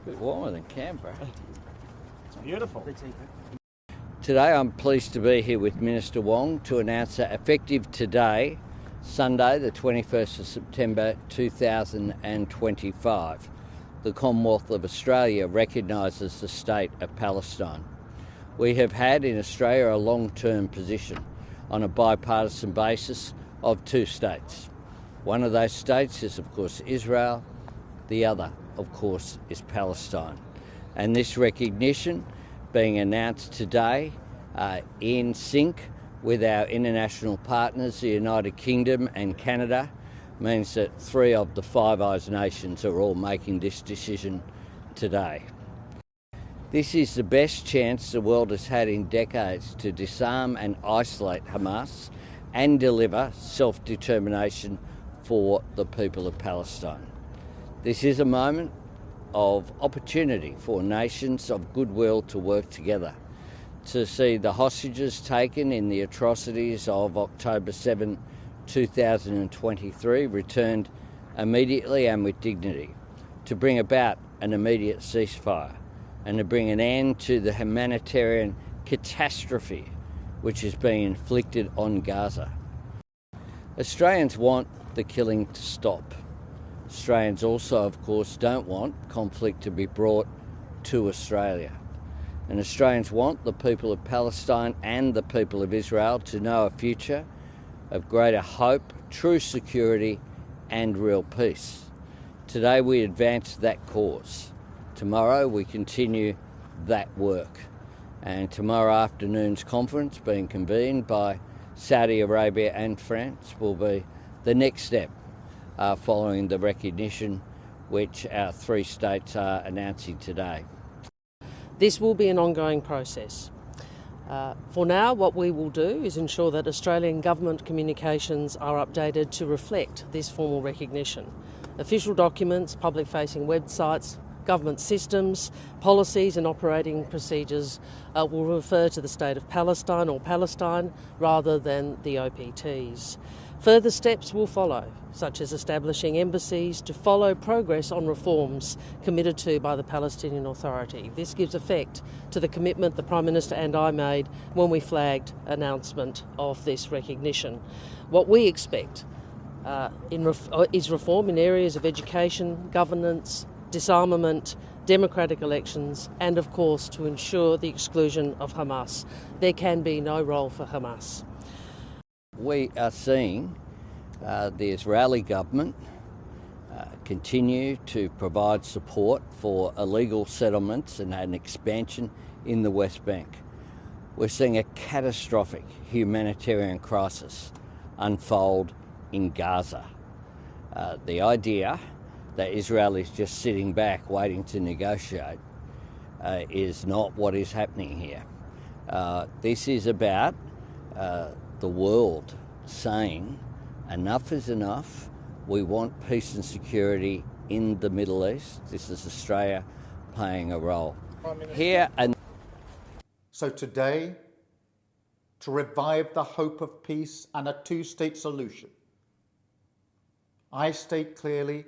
A bit warmer than Canberra. It's beautiful. Today I'm pleased to be here with Minister Wong to announce that effective today, Sunday the 21st of September 2025, the Commonwealth of Australia recognises the state of Palestine. We have had in Australia a long-term position on a bipartisan basis of two states. One of those states is of course Israel, the other of course is Palestine. And this recognition being announced today in sync with our international partners, the United Kingdom and Canada, means that 3 of the Five Eyes nations are all making this decision today. This is the best chance the world has had in decades to disarm and isolate Hamas and deliver self-determination for the people of Palestine. This is a moment of opportunity for nations of goodwill to work together, to see the hostages taken in the atrocities of October 7, 2023 returned immediately and with dignity, to bring about an immediate ceasefire and to bring an end to the humanitarian catastrophe which is being inflicted on Gaza. Australians want the killing to stop. Australians also, of course, don't want conflict to be brought to Australia. And Australians want the people of Palestine and the people of Israel to know a future of greater hope, true security and real peace. Today we advance that cause. Tomorrow we continue that work. And tomorrow afternoon's conference being convened by Saudi Arabia and France will be the next step following the recognition which our 3 states are announcing today. This will be an ongoing process. For now, what we will do is ensure that Australian government communications are updated to reflect this formal recognition. Official documents, public-facing websites, government systems, policies and operating procedures will refer to the state of Palestine or Palestine rather than the OPTs. Further steps will follow, such as establishing embassies to follow progress on reforms committed to by the Palestinian Authority. This gives effect to the commitment the Prime Minister and I made when we flagged announcement of this recognition. What we expect is reform in areas of education, governance, disarmament, democratic elections, and of course to ensure the exclusion of Hamas. There can be no role for Hamas. We are seeing the Israeli government continue to provide support for illegal settlements and an expansion in the West Bank. We're seeing a catastrophic humanitarian crisis unfold in Gaza. The idea that Israel is just sitting back waiting to negotiate is not what is happening here. This is about the world saying enough is enough. We want peace and security in the Middle East. This is Australia playing a role here. And so today, to revive the hope of peace and a 2-state solution, I state clearly,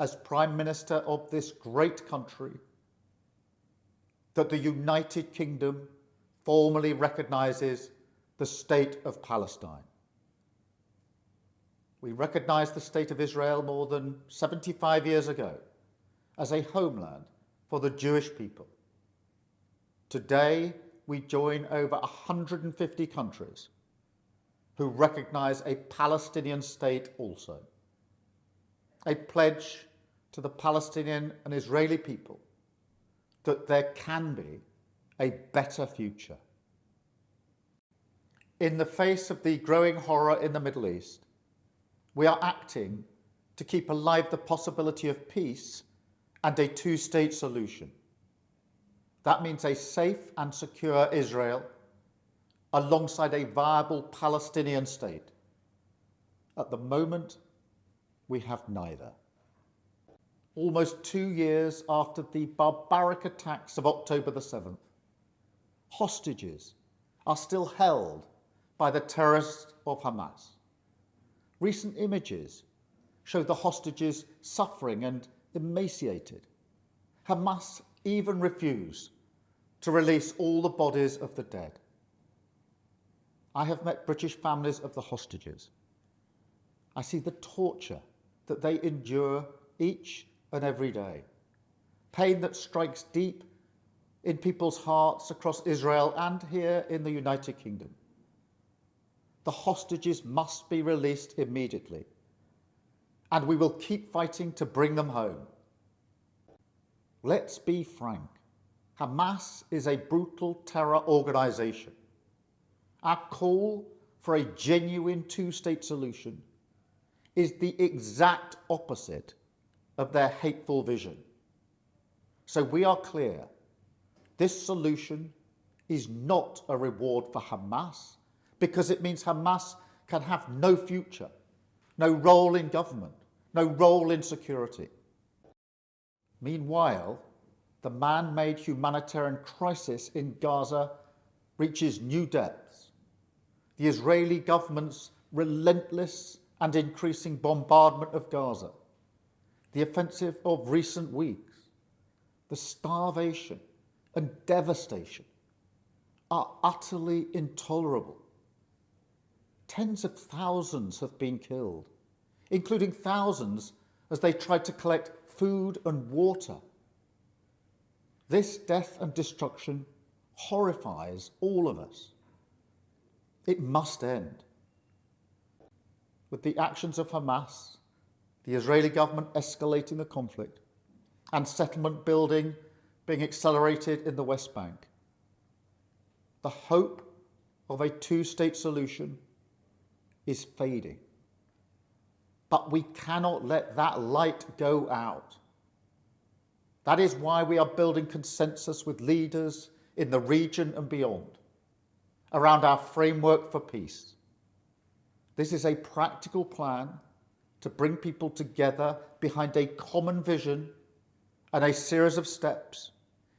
as Prime Minister of this great country, that the United Kingdom formally recognises the state of Palestine. We recognised the state of Israel more than 75 years ago as a homeland for the Jewish people. Today, we join over 150 countries who recognise a Palestinian state also. A pledge to the Palestinian and Israeli people that there can be a better future. In the face of the growing horror in the Middle East, we are acting to keep alive the possibility of peace and a 2-state solution. That means a safe and secure Israel alongside a viable Palestinian state. At the moment, we have neither. Almost 2 years after the barbaric attacks of October the 7th, hostages are still held by the terrorists of Hamas. Recent images show the hostages suffering and emaciated. Hamas even refuse to release all the bodies of the dead. I have met British families of the hostages. I see the torture that they endure each and every day, pain that strikes deep in people's hearts across Israel and here in the United Kingdom. The hostages must be released immediately, and we will keep fighting to bring them home. Let's be frank. Hamas is a brutal terror organisation. Our call for a genuine two-state solution is the exact opposite of their hateful vision. So we are clear, this solution is not a reward for Hamas, because it means Hamas can have no future, no role in government, no role in security. Meanwhile, the man-made humanitarian crisis in Gaza reaches new depths. The Israeli government's relentless and increasing bombardment of Gaza, the offensive of recent weeks, the starvation and devastation are utterly intolerable. Tens of thousands have been killed, including thousands as they tried to collect food and water. This death and destruction horrifies all of us. It must end. With the actions of Hamas, the Israeli government escalating the conflict, and settlement building being accelerated in the West Bank, the hope of a two-state solution is fading. But we cannot let that light go out. That is why we are building consensus with leaders in the region and beyond around our framework for peace. This is a practical plan to bring people together behind a common vision and a series of steps,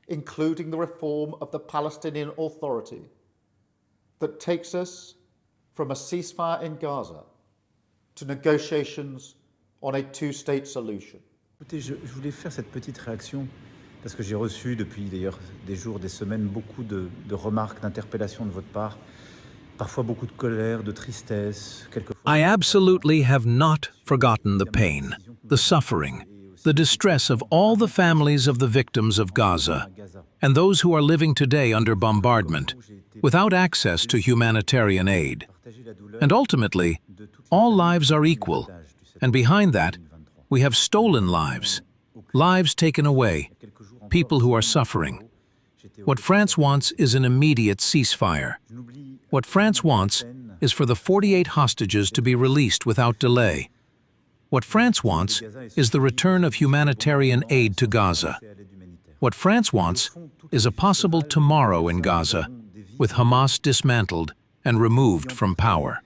including the reform of the Palestinian Authority, that takes us from a ceasefire in Gaza to negotiations on a two-state solution. Écoutez, je voulais faire cette petite réaction parce que j'ai reçu depuis d'ailleurs des jours, des semaines, beaucoup de remarques, d'interpellations de votre part, parfois beaucoup de colère, de tristesse, quelquefois. I absolutely have not forgotten the pain, the suffering, the distress of all the families of the victims of Gaza and those who are living today under bombardment, without access to humanitarian aid. And ultimately, all lives are equal, and behind that, we have stolen lives, lives taken away, people who are suffering. What France wants is an immediate ceasefire. What France wants is for the 48 hostages to be released without delay. What France wants is the return of humanitarian aid to Gaza. What France wants is a possible tomorrow in Gaza, with Hamas dismantled and removed from power.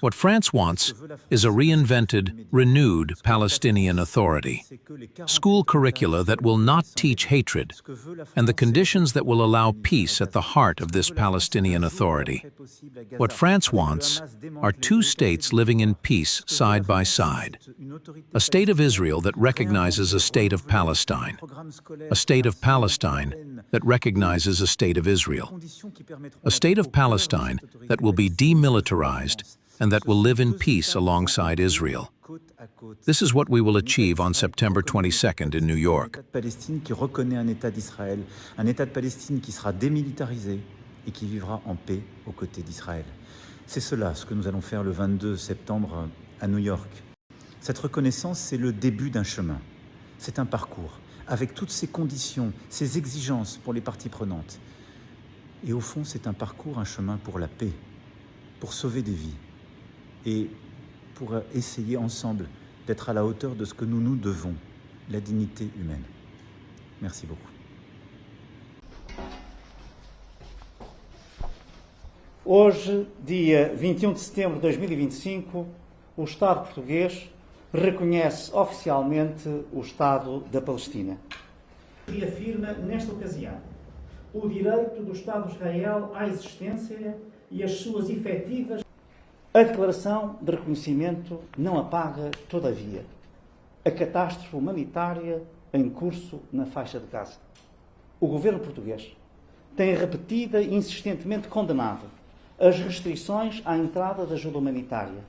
What France wants is a reinvented, renewed Palestinian Authority, school curricula that will not teach hatred, and the conditions that will allow peace at the heart of this Palestinian Authority. What France wants are two states living in peace side by side, a state of Israel that recognizes a state of Palestine, a state of Palestine that recognizes a state of Israel, a state of Palestine that will be demilitarized and that will live in peace alongside Israel. This is what we will achieve on September 22nd in New York. Palestine qui reconnaît un État d'Israël, un État de Palestine qui sera démilitarisé et qui vivra en paix aux côtés d'Israël. C'est cela ce que nous allons faire le 22 septembre à New York. Cette reconnaissance, c'est le début d'un chemin. C'est un parcours avec toutes ces conditions, ces exigences pour les parties prenantes. Et au fond, c'est un parcours, un chemin pour la paix, pour sauver des vies et pour essayer ensemble d'être à la hauteur de ce que nous nous devons, la dignité humaine. Merci beaucoup. Hoje, dia 21 de setembro de 2025, o Estado português reconhece oficialmente o Estado da Palestina. Reafirma, nesta ocasião, o direito do Estado de Israel à existência e as suas efetivas. A declaração de reconhecimento não apaga, todavia, a catástrofe humanitária em curso na faixa de Gaza. O governo português tem repetida e insistentemente condenado as restrições à entrada de ajuda humanitária,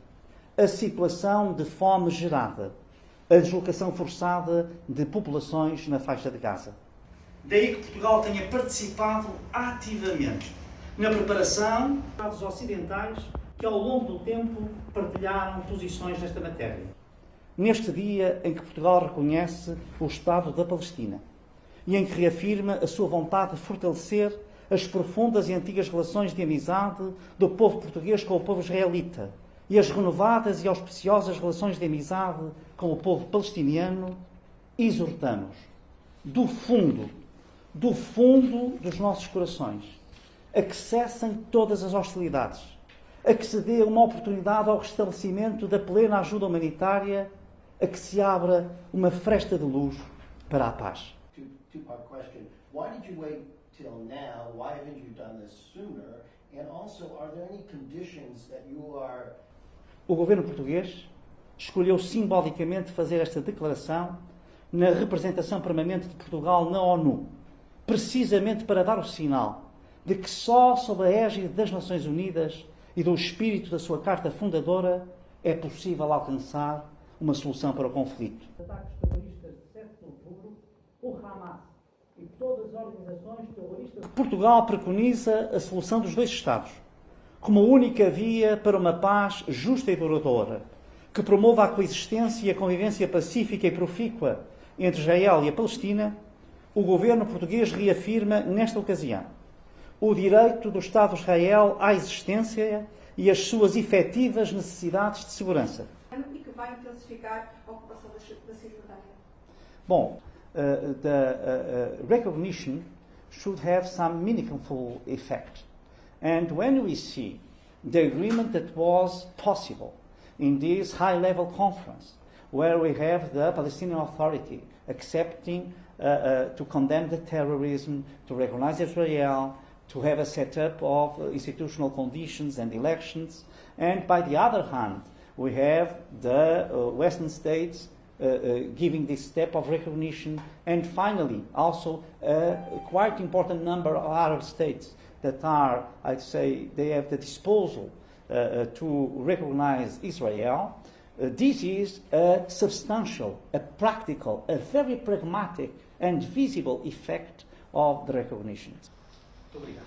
a situação de fome gerada, a deslocação forçada de populações na faixa de Gaza. Daí que Portugal tenha participado ativamente na preparação dos Estados ocidentais que ao longo do tempo partilharam posições nesta matéria. Neste dia em que Portugal reconhece o Estado da Palestina e em que reafirma a sua vontade de fortalecer as profundas e antigas relações de amizade do povo português com o povo israelita e as renovadas e auspiciosas relações de amizade com o povo palestiniano, exortamos do fundo dos nossos corações a que cessem todas as hostilidades, a que se dê uma oportunidade ao restabelecimento da plena ajuda humanitária, a que se abra uma fresta de luz para a paz. Two-part question. Why did you wait till now? Why haven't you done this sooner? And also, are there any conditions that you are... O governo português escolheu simbolicamente fazer esta declaração na representação permanente de Portugal na ONU, precisamente para dar o sinal de que só sob a égide das Nações Unidas e do espírito da sua Carta Fundadora é possível alcançar uma solução para o conflito. Os ataques terroristas de 7 de outubro, o Hamas e todas as organizações terroristas... Portugal preconiza a solução dos dois Estados como a única via para uma paz justa e duradoura, que promova a coexistência e a convivência pacífica e profícua entre Israel e a Palestina. O governo português reafirma, nesta ocasião, o direito do Estado de Israel à existência e as suas efetivas necessidades de segurança. E que vai intensificar a ocupação da Cisjordânia. Bom, the recognition should have some meaningful effect. And when we see the agreement that was possible in this high-level conference, where we have the Palestinian Authority accepting to condemn the terrorism, to recognize Israel, to have a setup of institutional conditions and elections, and by the other hand, we have the Western states giving this step of recognition, and finally, also a quite important number of Arab states that are, I'd say, they have the disposal to recognize Israel. This is a substantial, a practical, a very pragmatic and visible effect of the recognition. Muito obrigado.